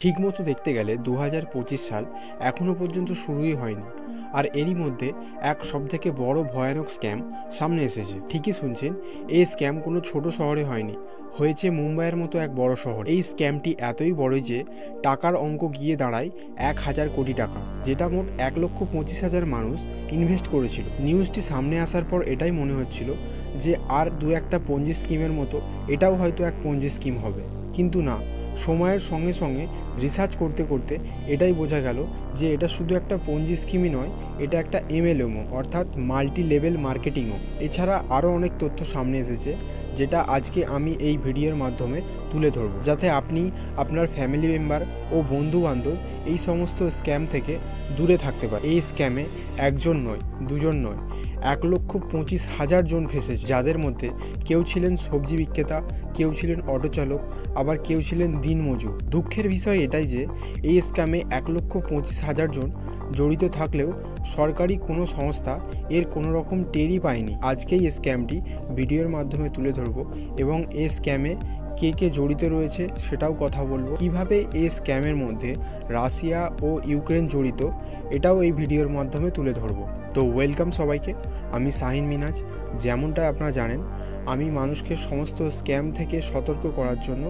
ঠিকমতো দেখতে গেলে ২০২৫ সাল এখনও পর্যন্ত শুরুই হয়নি, আর এরই মধ্যে এক সবথেকে বড় ভয়ানক স্ক্যাম সামনে এসেছে। ঠিকই শুনছেন, এই স্ক্যাম কোনো ছোট শহরে হয়নি, হয়েছে মুম্বাইয়ের মতো এক বড় শহর। এই স্ক্যামটি এতই বড়ই যে টাকার অঙ্ক গিয়ে দাঁড়ায় ১,০০০ কোটি টাকা, যেটা মোট ১,২৫,০০০ মানুষ ইনভেস্ট করেছিল। নিউজটি সামনে আসার পর এটাই মনে হচ্ছিল যে আর দু একটা পঞ্জি স্কিমের মতো এটাও হয়তো এক পঞ্জি স্কিম হবে, কিন্তু না। সময়ের সঙ্গে সঙ্গে রিসার্চ করতে করতে এটাই বোঝা গেল যে এটা শুধু একটা পঞ্জি স্কিমই নয়, এটা একটা MLMও অর্থাৎ মাল্টি লেভেল মার্কেটিংও। এছাড়া আরও অনেক তথ্য সামনে এসেছে, যেটা আজকে আমি এই ভিডিওর মাধ্যমে তুলে ধরব, যাতে আপনি, আপনার ফ্যামিলি মেম্বার ও বন্ধুবান্ধব এই সমস্ত স্ক্যাম থেকে দূরে থাকতে পারে। এই স্ক্যামে একজন নয়, দুজন নয়, ১,২৫,০০০ জন ফেসেছে, যাদের মধ্যে কেউ ছিলেন সবজি বিক্রেতা, কেউ ছিলেন অটো চালক, আবার কেউ ছিলেন দিনমজুর। দুঃখের বিষয় এটাই যে এই স্ক্যামে ১,২৫,০০০ জন জড়িত থাকলেও সরকারি কোনো সংস্থা এর কোনো রকম টেরই পায়নি। আজকেই এই স্ক্যামটি ভিডিওর মাধ্যমে তুলে ধরব এবং এই স্ক্যামে কে কে জড়িত রয়েছে সেটাও কথা বলবো। কিভাবে এই স্ক্যামের মধ্যে রাশিয়া ও ইউক্রেন জড়িত এটাও এই ভিডিওর মাধ্যমে তুলে ধরব। তো ওয়েলকাম সবাইকে, আমি শাহিন মিনাজ। যেমনটা আপনারা জানেন, আমি মানুষকে সমস্ত স্ক্যাম থেকে সতর্ক করার জন্য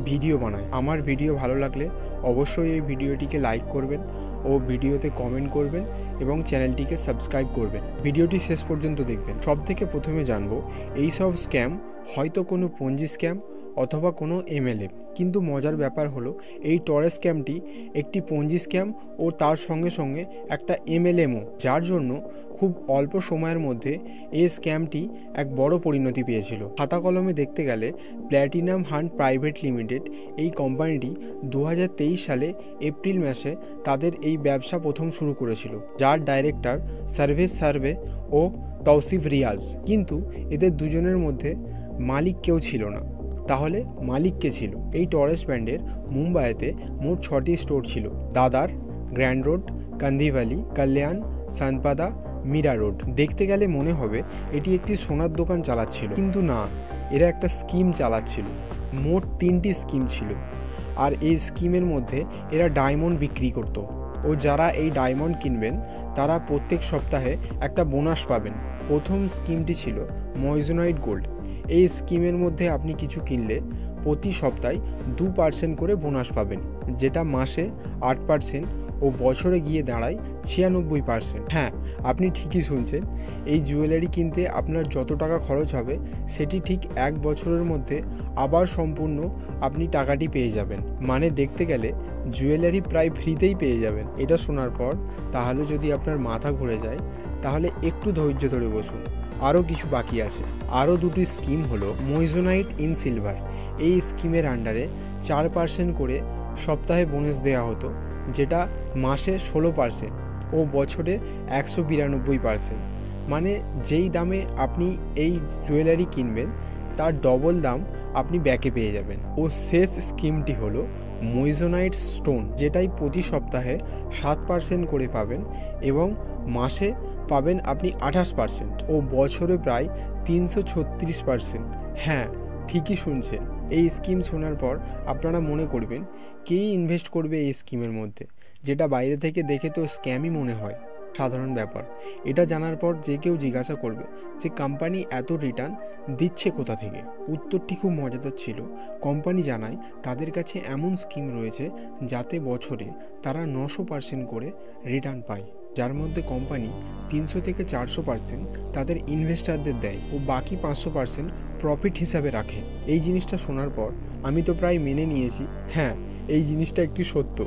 ভিডিও বানাই। আমার ভিডিও ভালো লাগলে অবশ্যই এই ভিডিওটিকে লাইক করবেন ও ভিডিওতে কমেন্ট করবেন এবং চ্যানেলটিকে সাবস্ক্রাইব করবেন। ভিডিওটি শেষ পর্যন্ত দেখবেন। সব থেকে প্রথমে জানবো এই সব স্ক্যাম হয়তো কোনো পঞ্জি স্ক্যাম অথবা কোনো MLM, কিন্তু মজার ব্যাপার হলো এই টরেস স্ক্যামটি একটি পঞ্জি স্ক্যাম ও তার সঙ্গে সঙ্গে একটা MLMও, যার জন্য খুব অল্প সময়ের মধ্যে এই স্ক্যামটি এক বড় পরিণতি পেয়েছিল। খাতা কলমে দেখতে গেলে প্ল্যাটিনাম হান্ট প্রাইভেট লিমিটেড এই কোম্পানিটি ২০২৩ সালে এপ্রিল মাসে তাদের এই ব্যবসা প্রথম শুরু করেছিল, যার ডাইরেক্টর সার্ভেজ সার্ভে ও তৌসিফ রিয়াজ। কিন্তু এদের দুজনের মধ্যে মালিক কেউ ছিল না। তাহলে মালিক কে ছিল? এই টরেস ব্র্যান্ডের মুম্বাইতে মোট ৬টি স্টোর ছিল: দাদার, গ্র্যান্ড রোড, কান্দিভালি, কল্যাণ, সানপাদা, মীরা রোড। দেখতে গেলে মনে হবে এটি একটি সোনার দোকান চালাচ্ছিল, কিন্তু না, এরা একটা স্কিম চালাচ্ছিল। মোট ৩টি স্কিম ছিল, আর এই স্কিমের মধ্যে এরা ডায়মন্ড বিক্রি করত, ও যারা এই ডায়মন্ড কিনবেন তারা প্রত্যেক সপ্তাহে একটা বোনাস পাবেন। প্রথম স্কিমটি ছিল ময়জোনাইট গোল্ড। এই স্কিমের মধ্যে আপনি কিছু কিনলে প্রতি সপ্তাহে 2% করে বোনাস পাবেন, যেটা মাসে 8% ও বছরে গিয়ে দাঁড়ায় 96%। হ্যাঁ, আপনি ঠিকই শুনছেন, এই জুয়েলারি কিনতে আপনার যত টাকা খরচ হবে সেটি ঠিক 1 বছরের মধ্যে আবার সম্পূর্ণ আপনি টাকাটি পেয়ে যাবেন। মানে দেখতে গেলে জুয়েলারি প্রায় ফ্রিতেই পেয়ে যাবেন। এটা শোনার পর তাহলে যদি আপনার মাথা ঘুরে যায়, তাহলে একটু ধৈর্য ধরে বসুন, আরও কিছু বাকি আছে। আরও দুটি স্কিম হলো ময়জোনাইট ইন সিলভার। এই স্কিমের আন্ডারে 4% করে সপ্তাহে বোনাস দেওয়া হতো, যেটা মাসে 16% ও বছরে 192%। মানে যেই দামে আপনি এই জুয়েলারি কিনবেন তার ডবল দাম আপনি ব্যাকে পেয়ে যাবেন। ও শেষ স্কিমটি হলো ময়জোনাইট স্টোন, যেটাই প্রতি সপ্তাহে 7% করে পাবেন এবং মাসে পাবেন আপনি 28% ও বছরে প্রায় 336%। হ্যাঁ, ঠিকই শুনছেন। এই স্কিম শোনার পর আপনারা মনে করবেন কেই ইনভেস্ট করবে এই স্কিমের মধ্যে, যেটা বাইরে থেকে দেখে তো স্ক্যামই মনে হয়। সাধারণ ব্যাপার। এটা জানার পর যে কেউ জিজ্ঞাসা করবে যে কোম্পানি এত রিটার্ন দিচ্ছে কোথা থেকে। উত্তরটি খুব মজাদার ছিল। কোম্পানি জানায় তাদের কাছে এমন স্কিম রয়েছে যাতে বছরে তারা 900% করে রিটার্ন পায়, যার মধ্যে কোম্পানি 300 থেকে 400% তাদের ইনভেস্টারদের দেয় ও বাকি 500% প্রফিট হিসাবে রাখে। এই জিনিসটা শোনার পর আমি তো প্রায় মেনে নিয়েছি, হ্যাঁ, এই জিনিসটা একটি সত্য।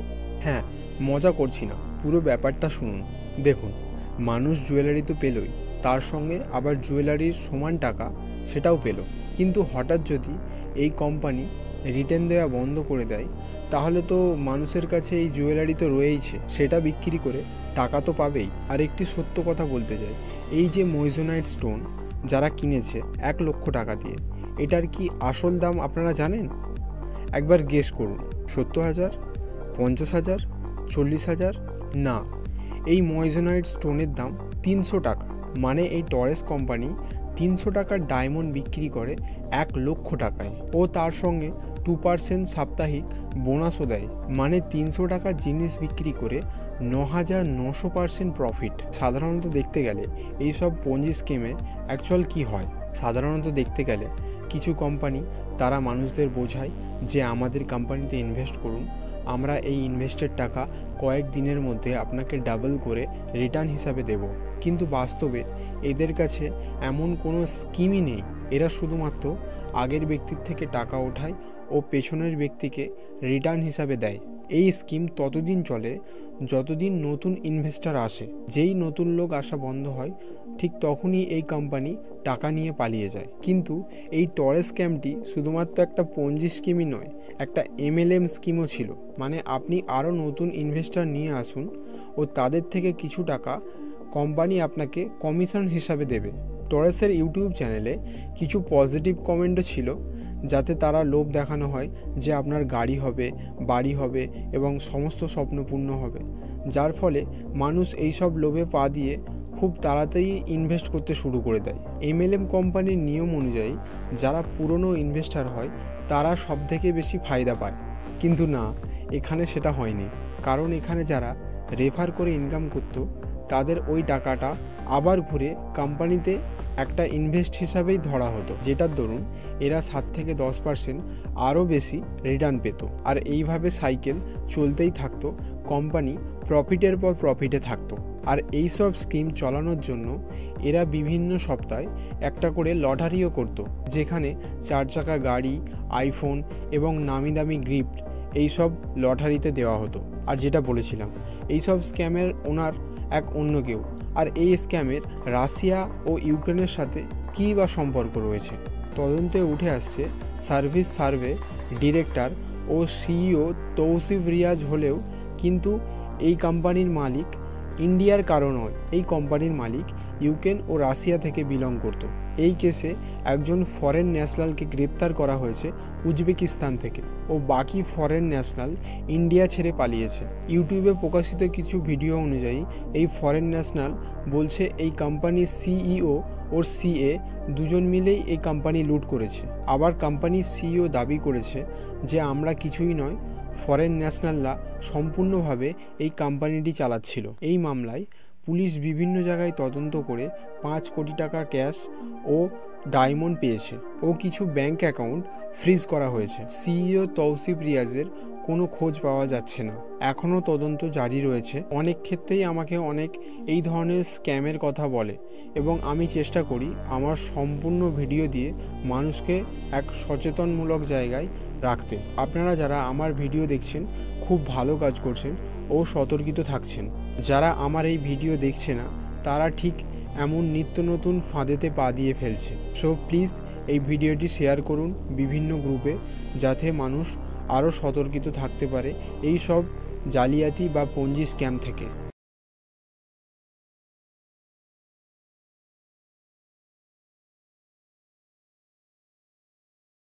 হ্যাঁ, মজা করছি না, পুরো ব্যাপারটা শুনুন। দেখুন, মানুষ জুয়েলারি তো পেলই, তার সঙ্গে আবার জুয়েলারির সমান টাকা সেটাও পেল। কিন্তু হঠাৎ যদি এই কোম্পানি রিটার্ন দেওয়া বন্ধ করে দেয়, তাহলে তো মানুষের কাছে এই জুয়েলারি তো রয়েইছে, সেটা বিক্রি করে টাকা তো পাবেই। আর একটি সত্য কথা বলতে চাই, এই যে ময়জোনাইট স্টোন যারা কিনেছে 1 লক্ষ টাকা দিয়ে, এটার কি আসল দাম আপনারা জানেন? একবার গেস করুন। 70,000, 50,000, 40,000? না, এই ময়জোনাইট স্টোনের দাম 300 টাকা। মানে এই টরেস কোম্পানি 300 টাকার ডায়মন্ড বিক্রি করে 1 লক্ষ টাকায়, ও তার সঙ্গে 2% সাপ্তাহিক বোনাসও দেয়, মানে 300 টাকার জিনিস বিক্রি করে 9,900% প্রফিট। সাধারণত দেখতে গেলে এইসব পঞ্জি স্কিমে অ্যাকচুয়াল কী হয়? সাধারণত দেখতে গেলে কিছু কোম্পানি তারা মানুষদের বোঝায় যে আমাদের কোম্পানিতে ইনভেস্ট করুন, আমরা এই ইনভেস্টের টাকা কয়েক দিনের মধ্যে আপনাকে ডাবল করে রিটার্ন হিসাবে দেব। কিন্তু বাস্তবে এদের কাছে এমন কোনো স্কিমই নেই। এরা শুধুমাত্র আগের ব্যক্তির থেকে টাকা ওঠায় ও পেছনের ব্যক্তিকে রিটার্ন হিসাবে দেয়। এই স্কিম ততদিন চলে যতদিন নতুন ইনভেস্টর আসে। যেই নতুন লোক আসা বন্ধ হয় ঠিক তখনই এই কোম্পানি টাকা নিয়ে পালিয়ে যায়। কিন্তু এই টরেস স্ক্যামটি শুধুমাত্র একটা পঞ্জি স্কিমই নয়, একটা MLM স্কিমও ছিল। মানে আপনি আরও নতুন ইনভেস্টর নিয়ে আসুন ও তাদের থেকে কিছু টাকা কোম্পানি আপনাকে কমিশন হিসাবে দেবে। টরেসের ইউটিউব চ্যানেলে কিছু পজিটিভ কমেন্টও ছিল, যাতে তারা লোভ দেখানো হয় যে আপনার গাড়ি হবে, বাড়ি হবে এবং সমস্ত স্বপ্ন পূর্ণ হবে, যার ফলে মানুষ এইসব লোভে পা দিয়ে খুব তাড়াতাড়ি ইনভেস্ট করতে শুরু করে দেয়। MLM কোম্পানির নিয়ম অনুযায়ী যারা পুরনো ইনভেস্টর হয় তারা সবথেকে বেশি ফায়দা পায়। কিন্তু না, এখানে সেটা হয়নি। কারণ এখানে যারা রেফার করে ইনকাম করত তাদের ওই টাকাটা আবার ঘুরে কোম্পানিতে একটা ইনভেস্ট হিসাবেই ধরা হতো, যেটার দরুন এরা 7 থেকে 10% আরও বেশি রিটার্ন পেত। আর এইভাবে সাইকেল চলতেই থাকতো, কোম্পানি প্রফিটের পর প্রফিটে থাকতো। আর এই সব স্কিম চালানোর জন্য এরা বিভিন্ন সপ্তাহে একটা করে লটারিও করত, যেখানে 4 চাকা গাড়ি, আইফোন এবং নামি দামি গিফট এইসব লটারিতে দেওয়া হতো। আর যেটা বলেছিলাম, এইসব স্ক্যামের ওনার এক অন্য কেউ। আর এই স্ক্যামের রাশিয়া ও ইউক্রেনের সাথে কী বা সম্পর্ক রয়েছে? তদন্তে উঠে আসছে সার্ভিস সার্ভে ডিরেক্টর ও CEO তৌসিফ রিয়াজ হলেও কিন্তু এই কোম্পানির মালিক ইন্ডিয়ার কারণ নয়। এই কোম্পানির মালিক ইউক্রেন ও রাশিয়া থেকে বিলং করত। এই কেসে একজন ফরেন ন্যাশনালকে গ্রেপ্তার করা হয়েছে উজবেকিস্তান থেকে, ও বাকি ফরেন ন্যাশনাল ইন্ডিয়া ছেড়ে পালিয়েছে। ইউটিউবে প্রকাশিত কিছু ভিডিও অনুযায়ী এই ফরেন ন্যাশনাল বলছে এই কোম্পানির CEO ও CA দুজন মিলেই এই কোম্পানি লুট করেছে। আবার কোম্পানির CEO দাবি করেছে যে আমরা কিছুই নয়, ফরেন ন্যাশনালরা সম্পূর্ণভাবে এই কোম্পানিটি চালাচ্ছিল। এই মামলায় পুলিশ বিভিন্ন জায়গায় তদন্ত করে 5 কোটি টাকা ক্যাশ ও ডায়মন্ড পেয়েছে ও কিছু ব্যাংক অ্যাকাউন্ট ফ্রিজ করা হয়েছে। CEO তৌসিফ রিয়াজের কোনো খোঁজ পাওয়া যাচ্ছে না, এখনও তদন্ত জারি রয়েছে। অনেক ক্ষেত্রেই আমাকে অনেক এই ধরনের স্ক্যামের কথা বলে এবং আমি চেষ্টা করি আমার সম্পূর্ণ ভিডিও দিয়ে মানুষকে এক সচেতনমূলক জায়গায় রাখতে। আপনারা যারা আমার ভিডিও দেখছেন খুব ভালো কাজ করছেন ও সতর্কিত থাকছেন। যারা আমার এই ভিডিও দেখছে না তারা ঠিক এমন নিত্য নতুন ফাঁদেতে পা দিয়ে ফেলছে। সো প্লিজ এই ভিডিওটি শেয়ার করুন বিভিন্ন গ্রুপে, যাতে মানুষ আরও সতর্কিত থাকতে পারে এই সব জালিয়াতি বা পঞ্জি স্ক্যাম থেকে।